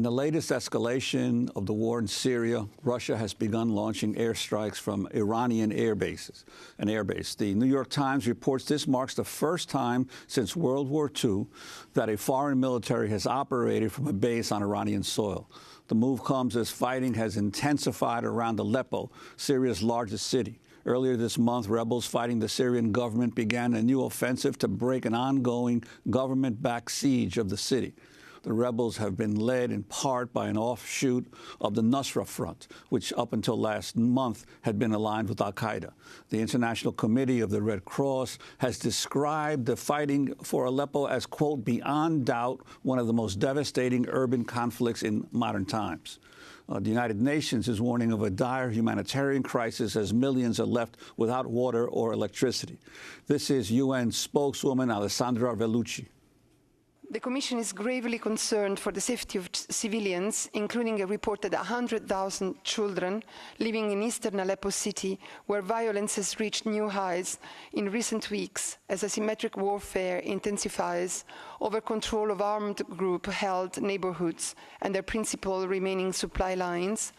In the latest escalation of the war in Syria, Russia has begun launching airstrikes from Iranian air bases. The New York Times reports this marks the first time since World War II that a foreign military has operated from a base on Iranian soil. The move comes as fighting has intensified around Aleppo, Syria's largest city. Earlier this month, rebels fighting the Syrian government began a new offensive to break an ongoing government-backed siege of the city. The rebels have been led in part by an offshoot of the Nusra Front, which up until last month had been aligned with al-Qaeda. The International Committee of the Red Cross has described the fighting for Aleppo as, quote, beyond doubt, one of the most devastating urban conflicts in modern times. The United Nations is warning of a dire humanitarian crisis as millions are left without water or electricity. This is UN spokeswoman Alessandra Vellucci. The Commission is gravely concerned for the safety of civilians, including a report that 100,000 children living in eastern Aleppo city, where violence has reached new highs in recent weeks as asymmetric warfare intensifies over control of armed group-held neighborhoods and their principal remaining supply lines.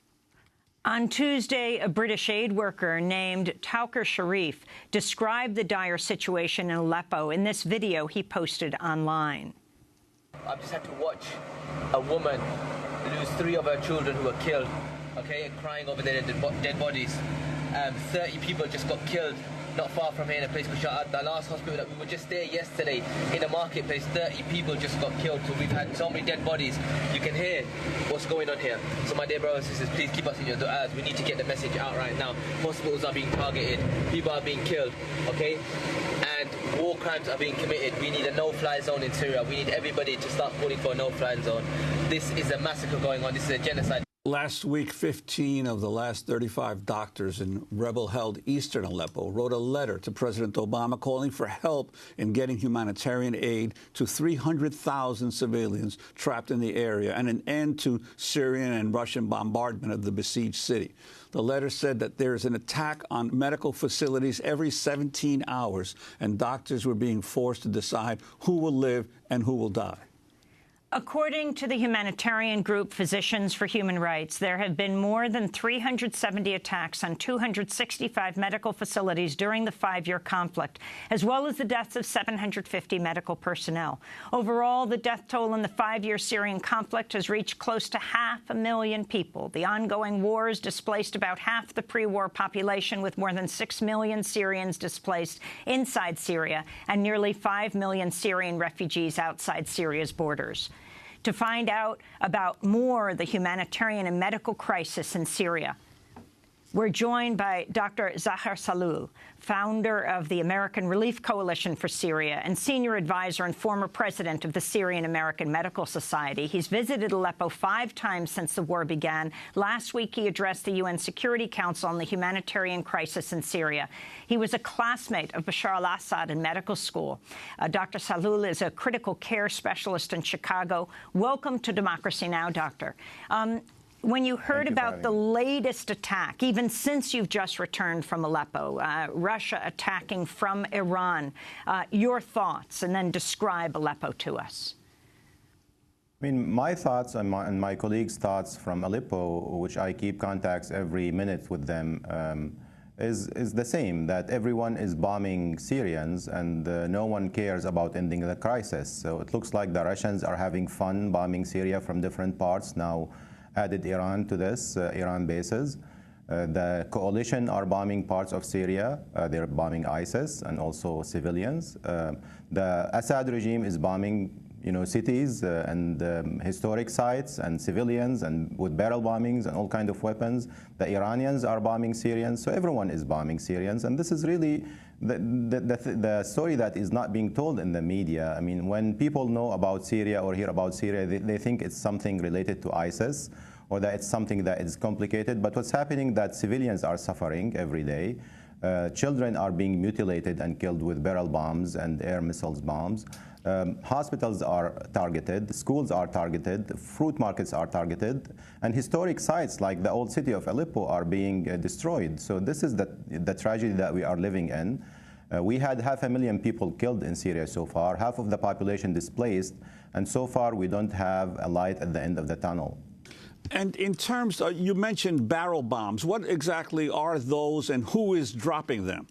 On Tuesday, a British aid worker named Tawker Sharif described the dire situation in Aleppo in this video he posted online. I've just had to watch a woman lose 3 of her children who were killed, okay, crying over their dead bodies. 30 people just got killed not far from here in a place called Sha'ad. The last hospital that we were just there yesterday in a marketplace, 30 people just got killed. So we've had so many dead bodies. You can hear what's going on here. So my dear brothers and sisters, please keep us in your du'as. We need to get the message out right now. Hospitals are being targeted. People are being killed, okay? And war crimes are being committed. We need a no-fly zone in Syria. We need everybody to start calling for a no-fly zone. This is a massacre going on. This is a genocide. Last week, 15 of the last 35 doctors in rebel-held eastern Aleppo wrote a letter to President Obama calling for help in getting humanitarian aid to 300,000 civilians trapped in the area and an end to Syrian and Russian bombardment of the besieged city. The letter said that there is an attack on medical facilities every 17 hours, and doctors were being forced to decide who will live and who will die. According to the humanitarian group Physicians for Human Rights, there have been more than 370 attacks on 265 medical facilities during the 5-year conflict, as well as the deaths of 750 medical personnel. Overall, the death toll in the 5-year Syrian conflict has reached close to 500,000 people. The ongoing wars displaced about half the pre-war population, with more than 6 million Syrians displaced inside Syria and nearly 5 million Syrian refugees outside Syria's borders. To find out about more the humanitarian and medical crisis in Syria, we're joined by Dr. Zahar Salul, founder of the American Relief Coalition for Syria and senior advisor and former president of the Syrian American Medical Society. He's visited Aleppo 5 times since the war began. Last week, he addressed the UN Security Council on the humanitarian crisis in Syria. He was a classmate of Bashar Al Assad in medical school. Dr. Salul is a critical care specialist in Chicago. Welcome to Democracy Now!, Doctor. When you heard about the latest attack, even since you've just returned from Aleppo, Russia attacking from Iran, your thoughts, and then describe Aleppo to us. I mean, my thoughts and my colleagues' thoughts from Aleppo, which I keep contacts every minute with them, is the same, that everyone is bombing Syrians and no one cares about ending the crisis. So it looks like the Russians are having fun bombing Syria from different parts now. Added Iran to this, Iran bases. The coalition are bombing parts of Syria. They're bombing ISIS and also civilians. The Assad regime is bombing, cities and historic sites and civilians, and with barrel bombings and all kinds of weapons. The Iranians are bombing Syrians, so everyone is bombing Syrians. And this is really the story that is not being told in the media. I mean, when people know about Syria or hear about Syria, they think it's something related to ISIS or that it's something that is complicated. But what's happening that civilians are suffering every day. Children are being mutilated and killed with barrel bombs and air missiles bombs. Hospitals are targeted, schools are targeted, fruit markets are targeted, and historic sites like the old city of Aleppo are being destroyed. So this is the tragedy that we are living in. We had 500,000 people killed in Syria so far, half of the population displaced, And so far, we don't have a light at the end of the tunnel. And in terms, you mentioned barrel bombs. What exactly are those, and who is dropping them?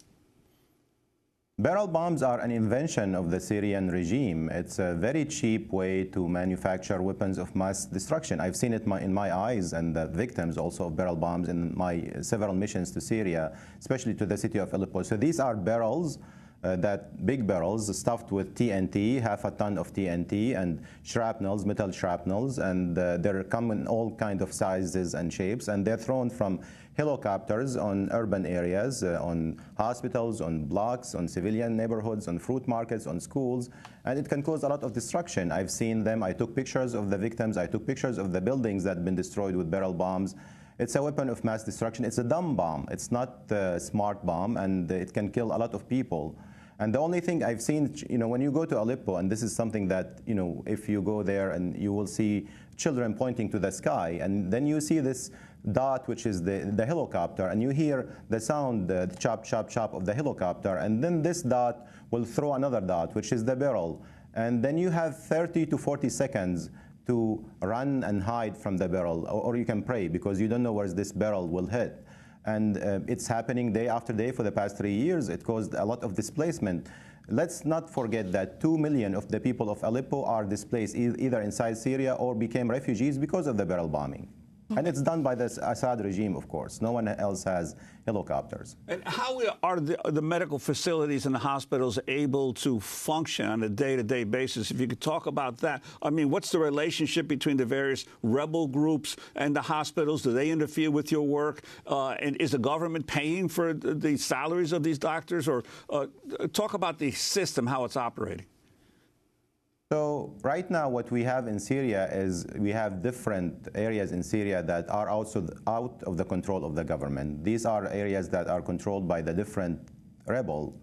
Barrel bombs are an invention of the Syrian regime. It's a very cheap way to manufacture weapons of mass destruction. I've seen it in my eyes, and the victims also of barrel bombs in my several missions to Syria, especially to the city of Aleppo. So these are barrels, that big barrels stuffed with TNT, half a ton of TNT, and shrapnels, metal shrapnels, and they come in all kinds of sizes and shapes, and they're thrown from helicopters on urban areas, on hospitals, on blocks, on civilian neighborhoods, on fruit markets, on schools, and it can cause a lot of destruction. I've seen them. I took pictures of the victims. I took pictures of the buildings that have been destroyed with barrel bombs. It's a weapon of mass destruction. It's a dumb bomb. It's not a smart bomb, and it can kill a lot of people. And the only thing I've seen, when you go to Aleppo, and this is something that, if you go there and you will see children pointing to the sky, and then you see this dot, which is the helicopter, and you hear the sound, the chop, chop, chop of the helicopter, and then this dot will throw another dot, which is the barrel. And then you have 30 to 40 seconds to run and hide from the barrel, or you can pray, because you don't know where this barrel will hit. And it's happening day after day for the past 3 years. It caused a lot of displacement. Let's not forget that 2 million of the people of Aleppo are displaced either inside Syria or became refugees because of the barrel bombing. And it's done by the Assad regime, of course. No one else has helicopters. And how are the medical facilities and the hospitals able to function on a day-to-day basis? If you could talk about that. I mean, what's the relationship between the various rebel groups and the hospitals? Do they interfere with your work? And is the government paying for the salaries of these doctors? Or talk about the system, how it's operating. So right now what we have in Syria is we have different areas in Syria that are also out of the control of the government. These are areas that are controlled by the different rebel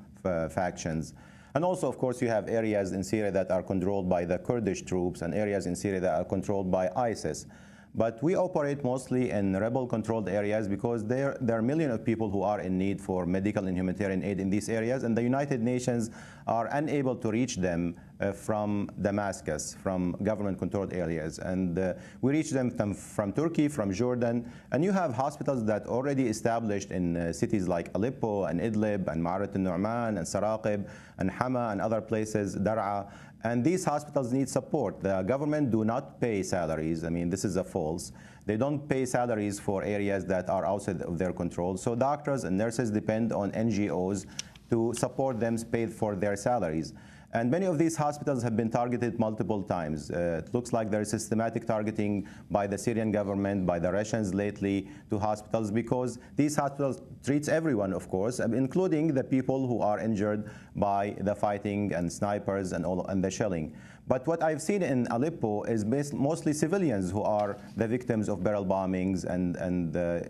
factions. And also, of course, you have areas in Syria that are controlled by the Kurdish troops and areas in Syria that are controlled by ISIS. But we operate mostly in rebel-controlled areas because there are millions of people who are in need for medical and humanitarian aid in these areas, and the United Nations are unable to reach them from Damascus, from government-controlled areas. And we reach them from Turkey, from Jordan, and you have hospitals that already established in cities like Aleppo and Idlib and Ma'arat al-Nu'man and Saraqib and Hama and other places, Dar'a. And these hospitals need support. The government do not pay salaries. I mean, this is a false. They don't pay salaries for areas that are outside of their control. So doctors and nurses depend on NGOs to support them, pay for their salaries. And many of these hospitals have been targeted multiple times. It looks like there is systematic targeting by the Syrian government, by the Russians lately to hospitals, because these hospitals treats everyone, of course, including the people who are injured by the fighting and snipers and the shelling. But what I've seen in Aleppo is mostly civilians who are the victims of barrel bombings and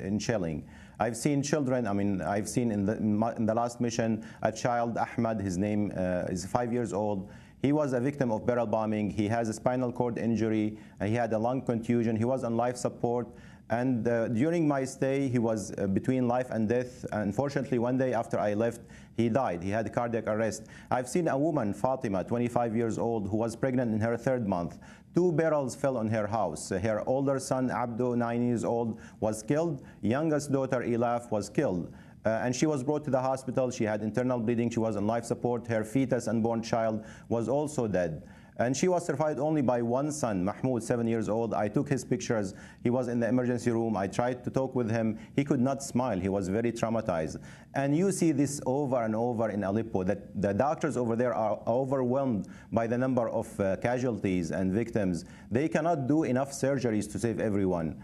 in shelling. I've seen children. I mean, I've seen in the last mission a child, Ahmad. His name is 5 years old. He was a victim of barrel bombing. He has a spinal cord injury. He had a lung contusion. He was on life support. And during my stay, he was between life and death. Unfortunately, one day after I left, he died. He had a cardiac arrest. I've seen a woman, Fatima, 25 years old, who was pregnant in her 3rd month. 2 barrels fell on her house. Her older son, Abdo, 9 years old, was killed. Youngest daughter, Elaf, was killed. And she was brought to the hospital. She had internal bleeding. She was on life support. Her fetus, unborn child, was also dead. And she was survived only by one son, Mahmoud, 7 years old. I took his pictures. He was in the emergency room. I tried to talk with him. He could not smile. He was very traumatized. And you see this over and over in Aleppo, that the doctors over there are overwhelmed by the number of casualties and victims. They cannot do enough surgeries to save everyone.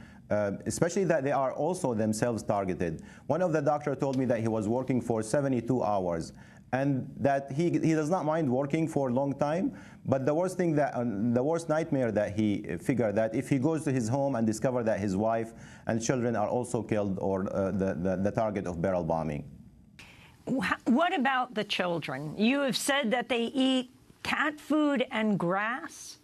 Especially that they are also themselves targeted. One of the doctors told me that he was working for 72 hours. And that he does not mind working for a long time, but the worst thing the worst nightmare that he figured that if he goes to his home and discover that his wife and children are also killed or the target of barrel bombing. What about the children? You have said that they eat cat food and grass.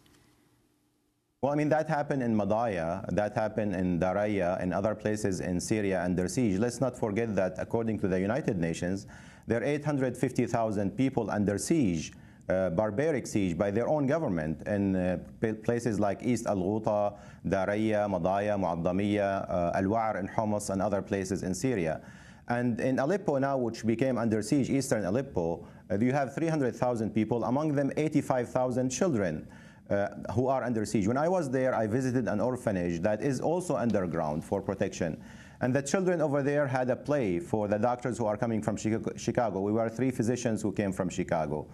Well, I mean, that happened in Madaya, that happened in Daraya, and other places in Syria under siege. Let's not forget that according to the United Nations, there are 850,000 people under siege barbaric siege by their own government in places like East Al-Ghouta, Daraya, Madaya, Mu'addamiya, Al-Wa'ar in Homs, and other places in Syria. And in Aleppo now, which became under siege, eastern Aleppo, you have 300,000 people, among them 85,000 children who are under siege. When I was there, I visited an orphanage that is also underground for protection. And the children over there had a play for the doctors who are coming from Chicago. We were 3 physicians who came from Chicago.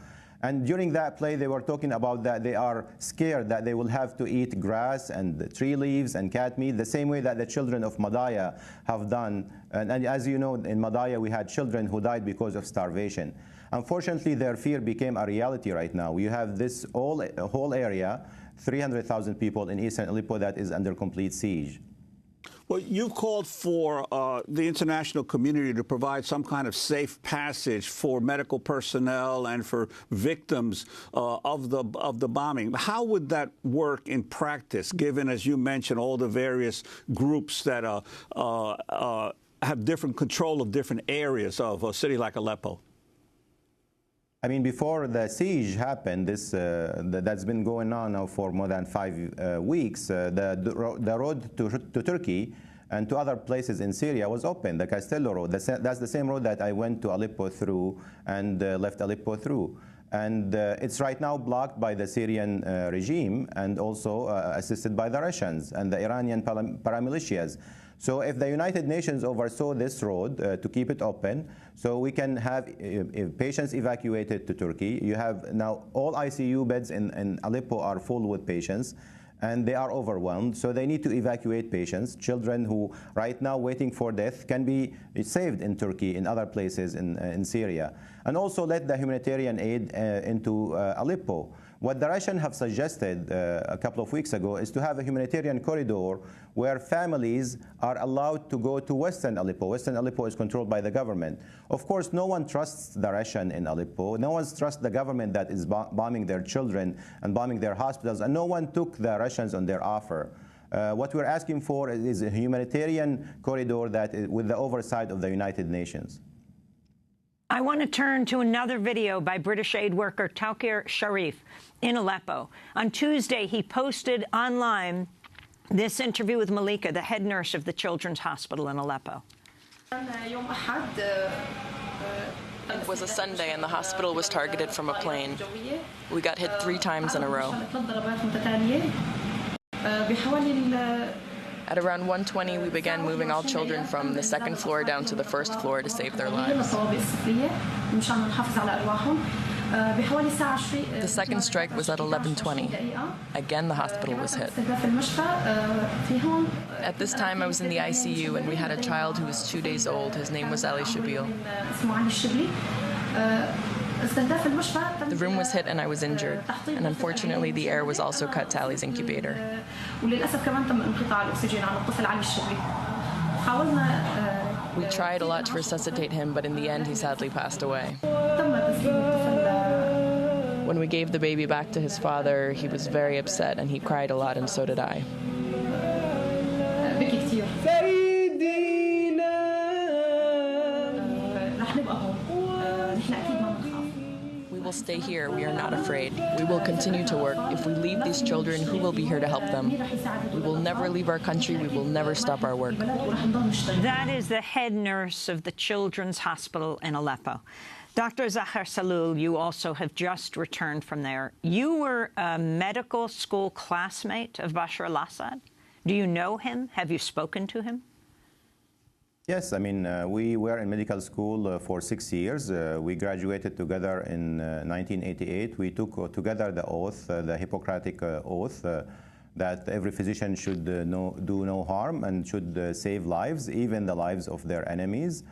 And during that play, they were talking about that they are scared that they will have to eat grass and tree leaves and cat meat, the same way that the children of Madaya have done. And as you know, in Madaya, we had children who died because of starvation. Unfortunately, their fear became a reality right now. You have this whole area, 300,000 people in eastern Aleppo that is under complete siege. Well, you've called for the international community to provide some kind of safe passage for medical personnel and for victims of the bombing. How would that work in practice, given, as you mentioned, all the various groups that have different control of different areas of a city like Aleppo? I mean, before the siege happened, that's been going on now for more than 5 weeks. The road to Turkey and to other places in Syria was open, the Castello road. That's the same road that I went to Aleppo through and left Aleppo through. And it's right now blocked by the Syrian regime and also assisted by the Russians and the Iranian paramilitias. So if the United Nations oversaw this road to keep it open, so we can have patients evacuated to Turkey. You have now all ICU beds in Aleppo are full with patients, and they are overwhelmed. So they need to evacuate patients. Children who right now waiting for death can be saved in Turkey, in other places in Syria. And also let the humanitarian aid into Aleppo. What the Russians have suggested a couple of weeks ago is to have a humanitarian corridor where families are allowed to go to Western Aleppo. Western Aleppo is controlled by the government. Of course, no one trusts the Russian in Aleppo. No one trusts the government that is bombing their children and bombing their hospitals, and no one took the Russians on their offer. What we're asking for is a humanitarian corridor that is with the oversight of the United Nations. I want to turn to another video by British aid worker Tawqir Sharif in Aleppo. On Tuesday, he posted online this interview with Malika, the head nurse of the Children's Hospital in Aleppo. It was a Sunday and the hospital was targeted from a plane. We got hit 3 times in a row. At around 1:20, we began moving all children from the 2nd floor down to the 1st floor to save their lives. The second strike was at 11:20. Again, the hospital was hit. At this time, I was in the ICU, and we had a child who was 2 days old. His name was Ali Shabil. The room was hit and I was injured, and unfortunately the air was also cut to Ali's incubator. We tried a lot to resuscitate him, but in the end he sadly passed away. When we gave the baby back to his father, he was very upset and he cried a lot, and so did I. We will stay here. We are not afraid. We will continue to work. If we leave these children, who will be here to help them? We will never leave our country. We will never stop our work. That is the head nurse of the Children's Hospital in Aleppo. Dr. Zahar Salul, you also have just returned from there. You were a medical school classmate of Bashar Al Assad. Do you know him? Have you spoken to him? Yes, I mean, we were in medical school for 6 years. We graduated together in 1988. We took together the oath, the Hippocratic oath, that every physician should do no harm and should save lives, even the lives of their enemies.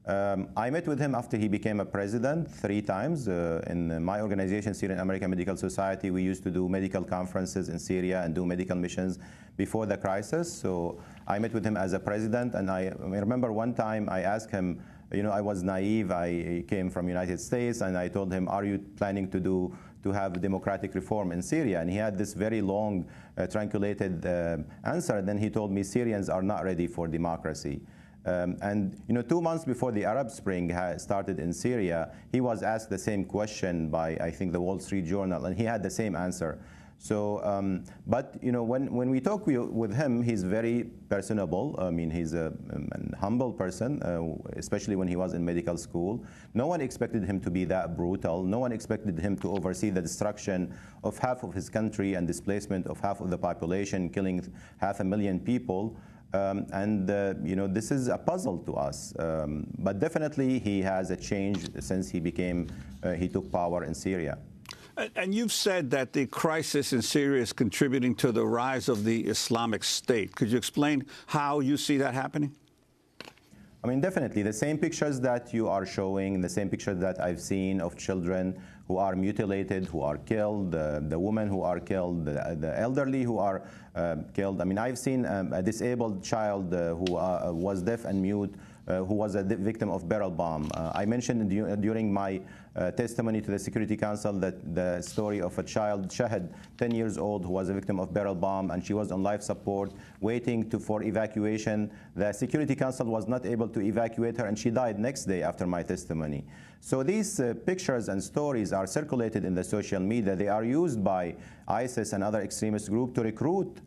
I met with him after he became a president 3 times. In my organization, Syrian American Medical Society, we used to do medical conferences in Syria and do medical missions before the crisis. So I met with him as a president, and I remember one time I asked him, you know, I was naive. I came from United States, and I told him, are you planning to have democratic reform in Syria? And he had this very long, trunculated answer. And then he told me, Syrians are not ready for democracy. And 2 months before the Arab Spring started in Syria, he was asked the same question by, I think, the Wall Street Journal, and he had the same answer. So, but when we talk with him, he's very personable. I mean, he's a humble person, especially when he was in medical school. No one expected him to be that brutal. No one expected him to oversee the destruction of half of his country and displacement of half of the population, killing 500,000 people. This is a puzzle to us. But definitely, he has a change since he took power in Syria. And you've said that the crisis in Syria is contributing to the rise of the Islamic State. Could you explain how you see that happening? I mean, definitely. The same pictures that you are showing, the same pictures that I've seen of children who are mutilated, who are killed, the women who are killed, the elderly who are killed. I mean, I've seen a disabled child who was deaf and mute, who was a victim of barrel bomb. I mentioned during my testimony to the Security Council that the story of a child, Shahid, 10 years old, who was a victim of barrel bomb, and she was on life support waiting for evacuation. The Security Council was not able to evacuate her, and she died next day after my testimony. So these pictures and stories are circulated in the social media. They are used by ISIS and other extremist groups to recruit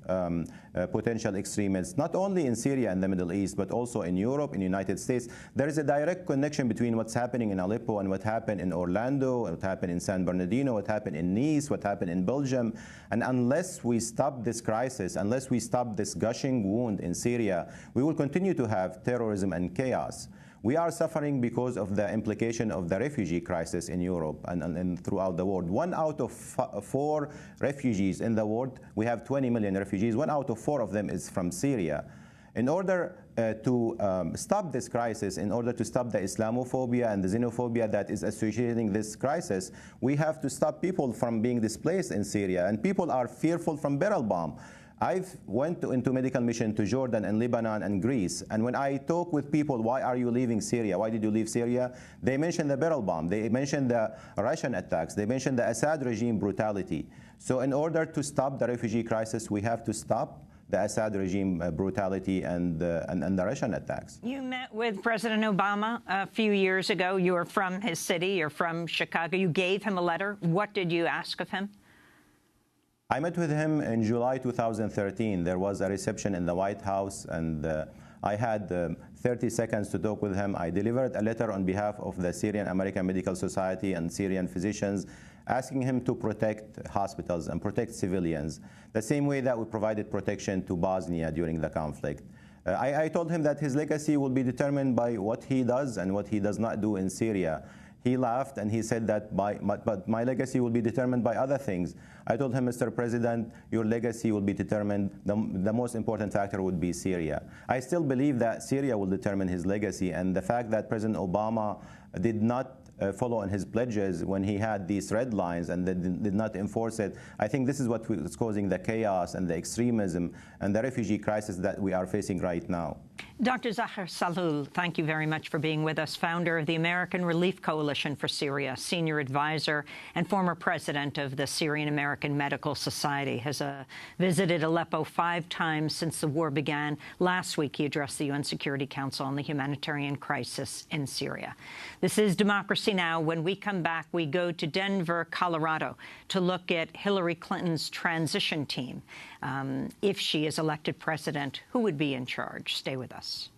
potential extremists, not only in Syria and the Middle East, but also in Europe, in the United States. There is a direct connection between what's happening in Aleppo and what happened in Orlando, what happened in San Bernardino, what happened in Nice, what happened in Belgium. And unless we stop this crisis, unless we stop this gushing wound in Syria, we will continue to have terrorism and chaos. We are suffering because of the implication of the refugee crisis in Europe and throughout the world. 1 out of 4 refugees in the world, we have 20 million refugees, 1 out of 4 of them is from Syria. In order to stop this crisis, in order to stop the Islamophobia and the xenophobia that is associating this crisis, we have to stop people from being displaced in Syria. And people are fearful from barrel bomb. I've went into medical mission to Jordan and Lebanon and Greece, and when I talk with people, why are you leaving Syria? Why did you leave Syria? They mention the barrel bomb. They mention the Russian attacks. They mention the Assad regime brutality. So in order to stop the refugee crisis, we have to stop the Assad regime brutality and the Russian attacks. You met with President Obama a few years ago. You are from his city. You're from Chicago. You gave him a letter. What did you ask of him? I met with him in July 2013. There was a reception in the White House, and I had 30 seconds to talk with him. I delivered a letter on behalf of the Syrian American Medical Society and Syrian physicians, asking him to protect hospitals and protect civilians, the same way that we provided protection to Bosnia during the conflict. I told him that his legacy will be determined by what he does and what he does not do in Syria. He laughed and he said that but my legacy will be determined by other things. I told him, Mr. President, your legacy will be determined, the most important factor would be Syria. I still believe that Syria will determine his legacy, and the fact that President Obama did not follow on his pledges when he had these red lines and did not enforce it, I think this is what is causing the chaos and the extremism and the refugee crisis that we are facing right now. Dr. Zahar Salul, thank you very much for being with us, founder of the American Relief Coalition for Syria, senior advisor and former president of the Syrian American Medical Society, has visited Aleppo 5 times since the war began. Last week, he addressed the UN Security Council on the humanitarian crisis in Syria. This is Democracy Now! When we come back, we go to Denver, Colorado, to look at Hillary Clinton's transition team. If she is elected president, who would be in charge? Stay with us.